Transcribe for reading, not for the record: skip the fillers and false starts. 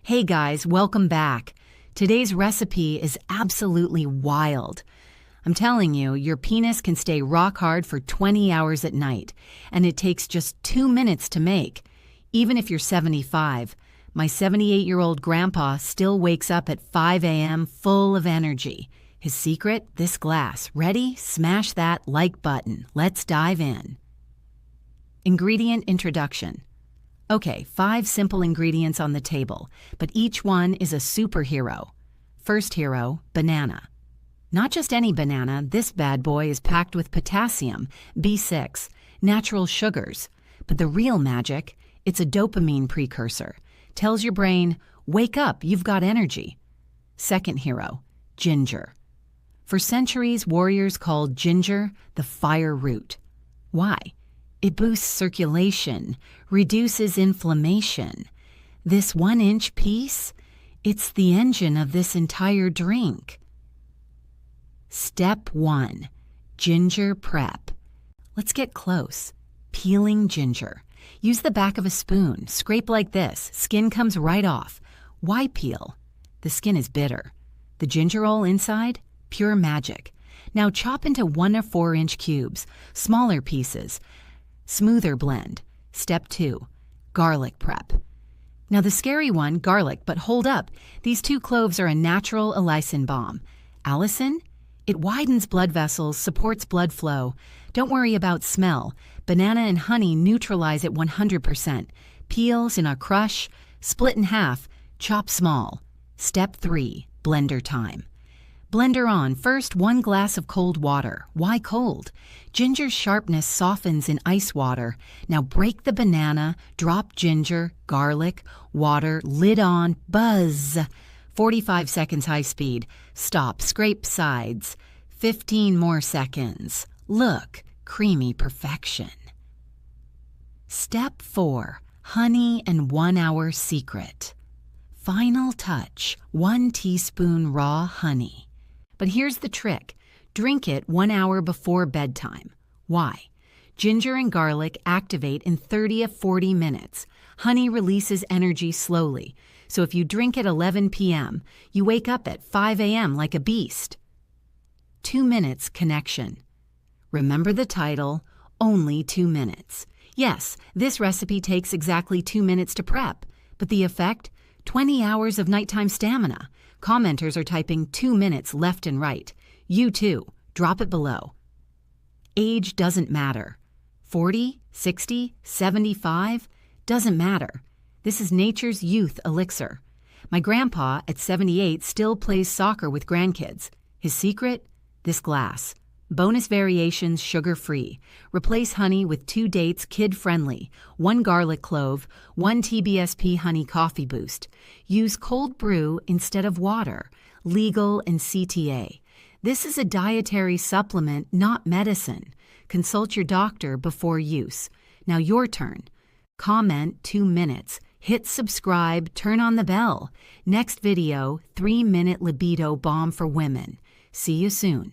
Hey guys, welcome back. Today's recipe is absolutely wild. I'm telling you, your penis can stay rock hard for 20 hours at night, and it takes just 2 minutes to make. Even if you're 75, my 78-year-old grandpa still wakes up at 5 a.m. full of energy. His secret? This glass. Ready? Smash that like button. Let's dive in. Ingredient introduction. Okay, 5 simple ingredients on the table, but each one is a superhero. First hero, banana. Not just any banana, this bad boy is packed with potassium, B6, natural sugars. But the real magic, it's a dopamine precursor. Tells your brain, wake up, you've got energy. Second hero, ginger. For centuries, warriors called ginger the fire root. Why? It boosts circulation, reduces inflammation. This 1-inch piece, it's the engine of this entire drink. Step 1. Ginger prep. Let's get close. Peeling ginger. Use the back of a spoon. Scrape like this. Skin comes right off. Why peel? The skin is bitter. The ginger roll inside? Pure magic. Now chop into 1 or 4-inch cubes, smaller pieces. Smoother blend. Step 2. Garlic prep. Now the scary one, garlic, but hold up. These 2 cloves are a natural allicin balm. Allicin? It widens blood vessels, supports blood flow. Don't worry about smell. Banana and honey neutralize it 100%. Peels in a crush, split in half, chop small. Step 3. Blender time. Blender on. First, 1 glass of cold water. Why cold? Ginger's sharpness softens in ice water. Now break the banana, drop ginger, garlic, water, lid on, buzz. 45 seconds high speed. Stop, scrape sides. 15 more seconds. Look, creamy perfection. Step 4. Honey and 1-hour secret. Final touch, 1 teaspoon raw honey. But here's the trick. Drink it 1 hour before bedtime. Why? Ginger and garlic activate in 30 to 40 minutes. Honey releases energy slowly. So if you drink at 11 p.m., you wake up at 5 a.m. like a beast. 2 minutes connection. Remember the title, only 2 minutes. Yes, this recipe takes exactly 2 minutes to prep, but the effect? 20 hours of nighttime stamina. Commenters are typing 2 minutes left and right. You too. Drop it below. Age doesn't matter. 40, 60, 75? Doesn't matter. This is nature's youth elixir. My grandpa, at 78, still plays soccer with grandkids. His secret? This glass. Bonus variations sugar-free. Replace honey with 2 dates kid-friendly, 1 garlic clove, 1 TBSP honey coffee boost. Use cold brew instead of water. Legal and CTA. This is a dietary supplement, not medicine. Consult your doctor before use. Now your turn. Comment 2 minutes. Hit subscribe, turn on the bell. Next video, 3-minute libido bomb for women. See you soon.